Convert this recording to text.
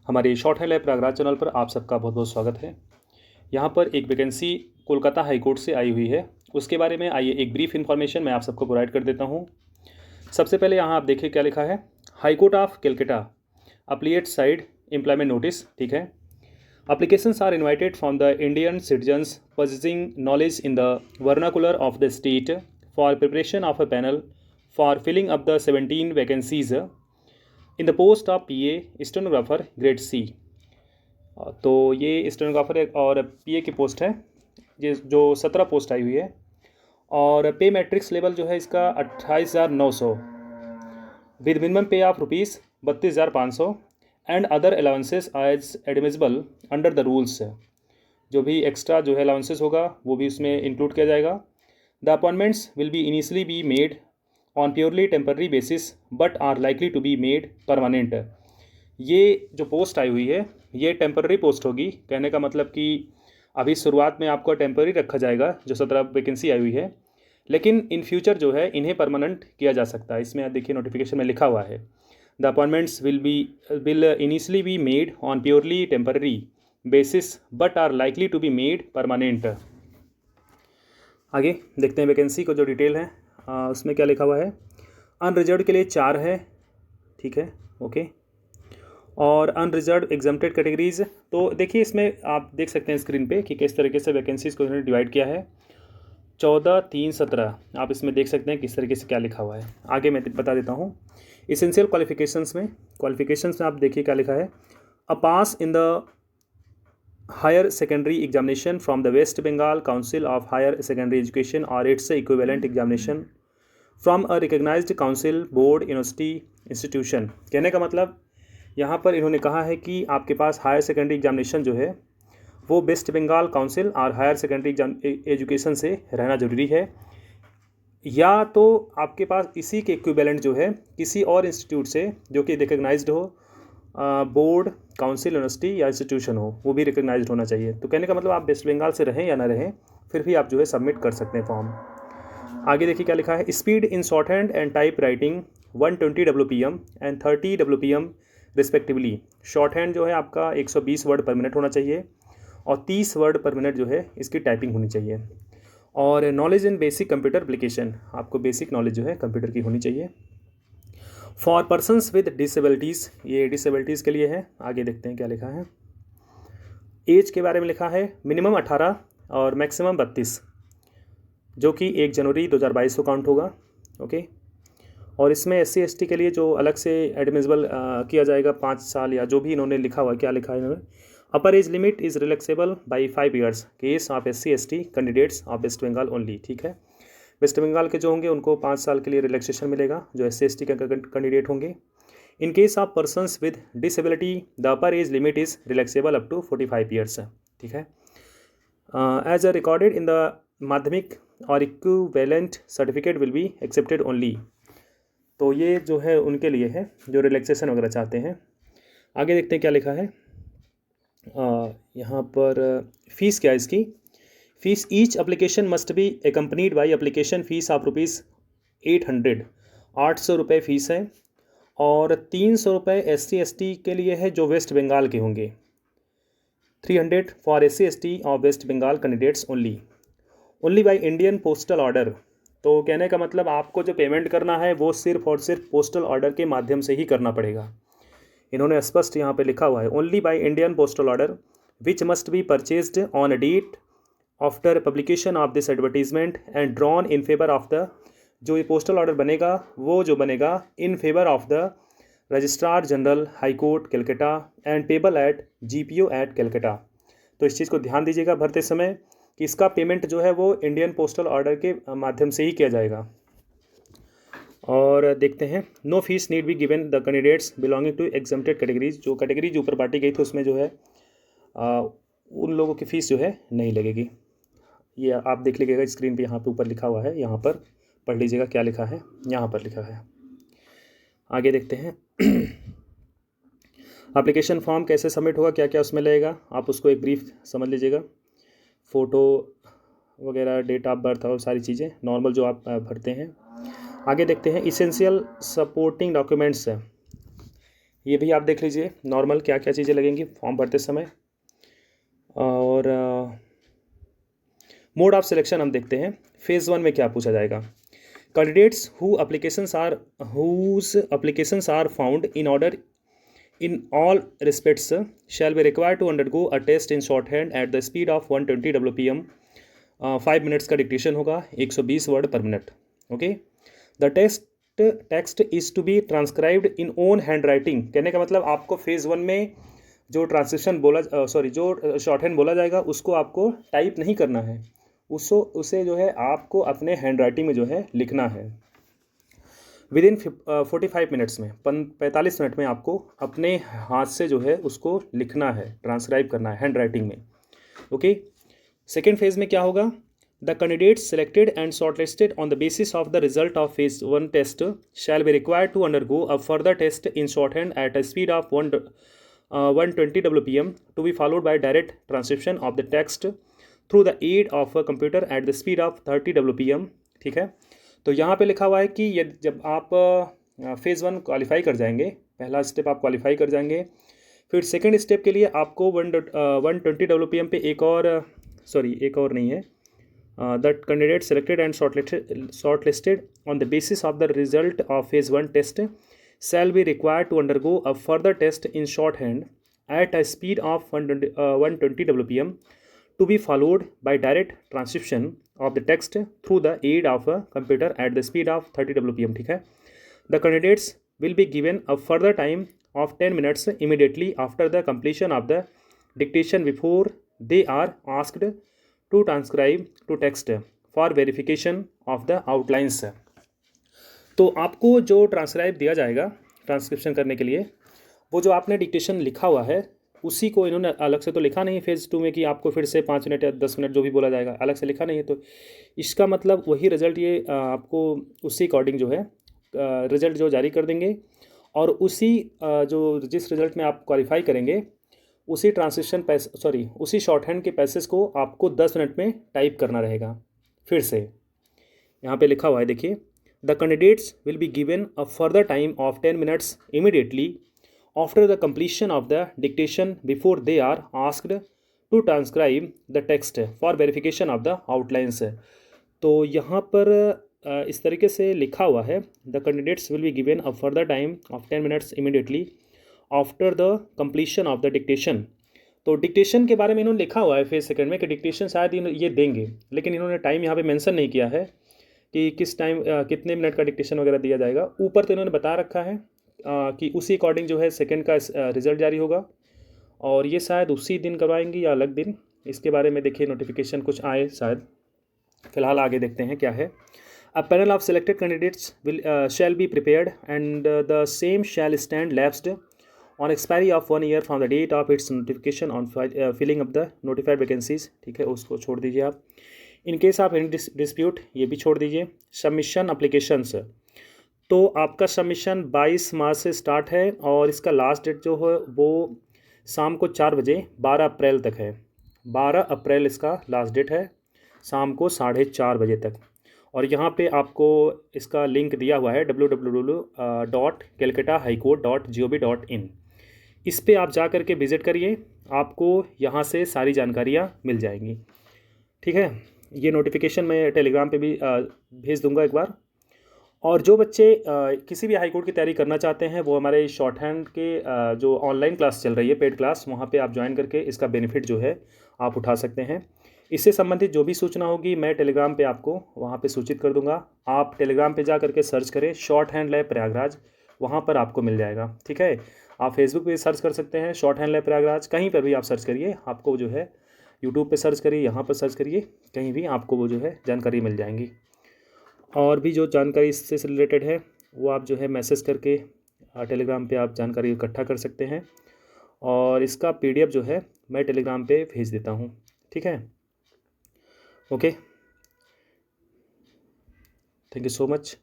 हमारे short hand lab Prayagraj channel पर आप सबका बहुत बहुत स्वागत है। यहाँ पर एक वैकेंसी कोलकाता हाई कोर्ट से आई हुई है, उसके बारे में आइए एक ब्रीफ इन्फॉर्मेशन मैं आप सबको प्रोवाइड कर देता हूँ। सबसे पहले यहाँ आप देखिए क्या लिखा है, high court of Calcutta appellate side employment notice. ठीक है, applications are invited from the Indian citizens possessing knowledge in the vernacular of the state for preparation of a panel for filling up the 17 vacancies in the post of PA stenographer grade C. तो ये stenographer और PA की post है, ये जो 17 post आई हुई है। और पे मैट्रिक्स लेवल जो है इसका 28,900 with minimum pay of ₹32,500 and other allowances as admissible under the rules. जो भी एक्स्ट्रा जो है अलाउंसेस होगा वो भी उसमें इंक्लूड किया जाएगा। The appointments will be initially be made on purely temporary basis but are likely to be made permanent. ये जो पोस्ट आई हुई है ये टेम्पररी पोस्ट होगी। कहने का मतलब कि अभी शुरुआत में आपको टेम्पररी रखा जाएगा जो 17 वैकेंसी आई हुई है, लेकिन इन फ्यूचर जो है इन्हें परमानेंट किया जा सकता है। इसमें देखिए नोटिफिकेशन में लिखा हुआ है, the appointments will initially be made on purely temporary basis but are likely to be made permanent। आगे देखते हैं वैकेंसी को जो डिटेल है उसमें क्या लिखा हुआ है। अनरिजर्व के लिए 4 है, ठीक है, ओके। और अनरिजर्व एग्जम्प्टेड कैटेगरीज, तो देखिए इसमें आप देख सकते हैं स्क्रीन पे कि किस तरीके से वैकेंसीज को इन्होंने डिवाइड किया है। 14, 3, 17 आप इसमें देख सकते हैं किस तरीके से क्या लिखा हुआ है। आगे मैं बता देता हूँ। इसेंशियल क्वालिफिकेशंस में आप देखिए क्या लिखा है, a pass in the higher secondary examination from the West Bengal council of higher secondary education और its equivalent examination from a recognised council board university institution. कहने का मतलब यहाँ पर इन्होंने कहा है कि आपके पास हायर सेकेंडरी एग्जामिनेशन जो है वो वेस्ट बंगाल काउंसिल और हायर सेकेंडरी एजुकेशन से रहना ज़रूरी है, या तो आपके पास इसी के इक्विवेलेंट जो है किसी और इंस्टीट्यूट से जो कि रिकग्नाइज्ड हो, बोर्ड, काउंसिल, यूनिवर्सिटी या इंस्टीट्यूशन हो, वो भी रिकग्नाइज्ड होना चाहिए। तो कहने का मतलब आप वेस्ट बंगाल से रहें या ना रहें फिर भी आप जो है सबमिट कर सकते हैं फॉर्म। आगे देखिए क्या लिखा है, speed in short hand and type writing 120 WPM and 30 WPM respectively. Short hand जो है आपका 120 वर्ड पर मिनट होना चाहिए और 30 वर्ड पर मिनट जो है इसकी टाइपिंग होनी चाहिए। और knowledge in basic computer application, आपको बेसिक नॉलेज जो है कंप्यूटर की होनी चाहिए। फॉर पर्सनस विद डिसेबिलिटीज़, ये डिसेबिलिटीज़ के लिए है। आगे देखते हैं क्या लिखा है। एज के बारे में लिखा है मिनिमम 18 और मैक्सिमम 32, जो कि 1 जनवरी 2022 को काउंट होगा, ओके। और इसमें SC ST के लिए जो अलग से एडमिसिबल किया जाएगा 5 साल, या जो भी इन्होंने लिखा हुआ, क्या लिखा है इन्होंने, upper age limit is relaxable by 5 years case of SC ST candidates of West Bengal only. ठीक है, वेस्ट बंगाल के जो होंगे उनको 5 साल के लिए रिलैक्सेशन मिलेगा जो SC ST के कैंडिडेट होंगे। In case of persons with disability the upper age limit is relaxable up to 45 years। ठीक है, as a recorded in the Madhyamik और equivalent certificate will be accepted only. तो ये जो है उनके लिए है जो रिलैक्सेशन वगैरह चाहते हैं। आगे देखते हैं क्या लिखा है। यहाँ पर फीस क्या है इसकी, fees each application must be accompanied by application fees of ₹800, 800 रुपये फ़ीस है। और 300 रुपये SC ST के लिए है जो वेस्ट बंगाल के होंगे, 300 for SC ST of West Bengal candidates only by Indian postal order. तो कहने का मतलब आपको जो पेमेंट करना है वो सिर्फ और सिर्फ पोस्टल ऑर्डर के माध्यम से ही करना पड़ेगा। इन्होंने स्पष्ट यहाँ पे लिखा हुआ है, only by Indian postal order which must be purchased on a date after publication of this advertisement and drawn in favour of the, जो ये पोस्टल ऑर्डर बनेगा वो जो बनेगा in favour of the registrar general high court Calcutta and payable at GPO at Calcutta. तो इस चीज़ को ध्यान दीजिएगा भरते समय कि इसका पेमेंट जो है वो इंडियन पोस्टल ऑर्डर के माध्यम से ही किया जाएगा। और देखते हैं, no fees need be given the candidates belonging to exempted categories. जो कैटेगरी जो ऊपर बांटी गई थी उसमें जो है उन लोगों की फ़ीस जो है नहीं लगेगी। ये आप देख लीजिएगा स्क्रीन पे, यहाँ पे ऊपर लिखा हुआ है, यहाँ पर पढ़ लीजिएगा क्या लिखा है, यहाँ पर लिखा है। आगे देखते हैं एप्लीकेशन फॉर्म कैसे सबमिट होगा, क्या क्या उसमें लगेगा, आप उसको एक ब्रीफ समझ लीजिएगा। फ़ोटो वगैरह, डेट ऑफ बर्थ और सारी चीज़ें नॉर्मल जो आप भरते हैं। आगे देखते हैं इसेंशियल सपोर्टिंग डॉक्यूमेंट्स है। ये भी आप देख लीजिए नॉर्मल क्या क्या चीज़ें लगेंगी फॉर्म भरते समय। और मोड ऑफ सिलेक्शन हम देखते हैं। फेज़ 1 में क्या पूछा जाएगा। Candidates whose applications are found in order in all respects shall be required to undergo a test in shorthand at the speed of 120 WPM। 5 minutes का डिक्टेशन होगा, 120 word per minute. Okay. The text is to be transcribed in own hand writing. कहने का मतलब आपको phase 1 में जो transcription जो short hand बोला जाएगा उसको आपको टाइप नहीं करना है, उसे जो है आपको अपने हैंड राइटिंग में जो है लिखना है। विद इन 45 मिनट्स में 45 मिनट में आपको अपने हाथ से जो है उसको लिखना है, ट्रांसक्राइब करना है हैंड राइटिंग में। ओके। सेकेंड फेज़ में क्या होगा। The candidates selected and shortlisted on the basis of the result of phase 1 test shall be required to undergo a further test in short hand at a speed of 120 WPM to be followed by direct transcription of the text through the aid of a computer at the speed of 30 WPM। ठीक है। तो यहाँ पे लिखा हुआ है कि ये जब आप फेज़ 1 क्वालिफाई कर जाएंगे, पहला स्टेप आप क्वालिफाई कर जाएंगे, फिर सेकंड स्टेप के लिए आपको 120 WPM पे एक और नहीं है। That candidate selected and shortlisted on the basis of the result of phase 1 test shall be required to undergo a further test in shorthand at a speed of 120 WPM to be followed by direct transcription of the text through the aid of a computer at the speed of 30 WPM। ठीक है। The candidates will be given a further time of 10 minutes immediately after the completion of the dictation before they are asked to transcribe to text for verification of the outlines। तो आपको जो transcribe दिया जाएगा transcription करने के लिए, वो जो आपने डिक्टेशन लिखा हुआ है उसी को इन्होंने अलग से तो लिखा नहीं फेज़ 2 में कि आपको फिर से 5 मिनट या 10 मिनट जो भी बोला जाएगा अलग से लिखा नहीं है। तो इसका मतलब वही रिज़ल्ट ये आपको उसी अकॉर्डिंग जो है रिज़ल्ट जो जारी कर देंगे, और उसी जिस रिज़ल्ट में आप क्वालिफाई करेंगे उसी उसी शॉर्ट हैंड के पैसेज को आपको 10 मिनट में टाइप करना रहेगा। फिर से यहाँ पे लिखा हुआ है, देखिए। The candidates will be given a further time of 10 minutes immediately after the completion of the dictation before they are asked to transcribe the text for verification of the outlines। तो यहाँ पर इस तरीके से लिखा हुआ है, the candidates will be given a further time of 10 minutes immediately after the completion of the dictation। तो डिक्टेशन के बारे में इन्होंने लिखा हुआ है फेज सेकंड में कि डिक्टेशन शायद ये देंगे, लेकिन इन्होंने टाइम यहाँ पे मेंशन नहीं किया है कि किस टाइम कितने मिनट का डिक्टेशन वगैरह दिया जाएगा। ऊपर तो इन्होंने बता रखा है कि उसी अकॉर्डिंग जो है सेकंड का रिज़ल्ट जारी होगा, और ये शायद उसी दिन करवाएंगे या अलग दिन, इसके बारे में देखिए नोटिफिकेशन कुछ आए शायद। फिलहाल आगे देखते हैं क्या है। A panel of selected candidates shall be prepared and the same shall stand lapsed on expiry of 1 year from the date of its notification on filling up the notified vacancies. ठीक है, उसको छोड़ दीजिए आप। In case of any dispute ये भी छोड़ दीजिए। सबमिशन अप्लीकेशंस, तो आपका सबमिशन 22 मार्च से स्टार्ट है और इसका लास्ट डेट जो है वो शाम को 4 बजे 12 अप्रैल तक है। 12 अप्रैल इसका लास्ट डेट है, शाम को 4:30 बजे तक। और यहाँ पे आपको इसका लिंक दिया हुआ है www.calcuttahighcourt.gov.in। इस पे आप जा कर के विज़िट करिए, आपको यहाँ से सारी जानकारियाँ मिल जाएंगी। ठीक है, ये नोटिफिकेशन मैं टेलीग्राम पे भी भेज दूंगा एक बार। और जो बच्चे किसी भी हाई कोर्ट की तैयारी करना चाहते हैं वो हमारे शॉर्ट हैंड के जो ऑनलाइन क्लास चल रही है पेड क्लास, वहाँ पे आप ज्वाइन करके इसका बेनिफिट जो है आप उठा सकते हैं। इससे संबंधित जो भी सूचना होगी मैं टेलीग्राम पे आपको वहाँ पे सूचित कर दूंगा। आप टेलीग्राम पे जा करके सर्च करें शॉर्ट हैंड लैब प्रयागराज, वहाँ पर आपको मिल जाएगा। ठीक है, आप फेसबुक पे सर्च कर सकते हैं शॉर्ट हैंड लैब प्रयागराज, कहीं पर भी आप सर्च करिए, आपको जो है यूट्यूब पे सर्च करिए, यहाँ पर सर्च करिए, कहीं भी आपको वो जो है जानकारी मिल जाएंगी। और भी जो जानकारी इससे रिलेटेड है वो आप जो है मैसेज करके टेलीग्राम पे आप जानकारी इकट्ठा कर सकते हैं, और इसका PDF जो है मैं टेलीग्राम पे भेज देता हूँ। ठीक है, okay, thank you so much.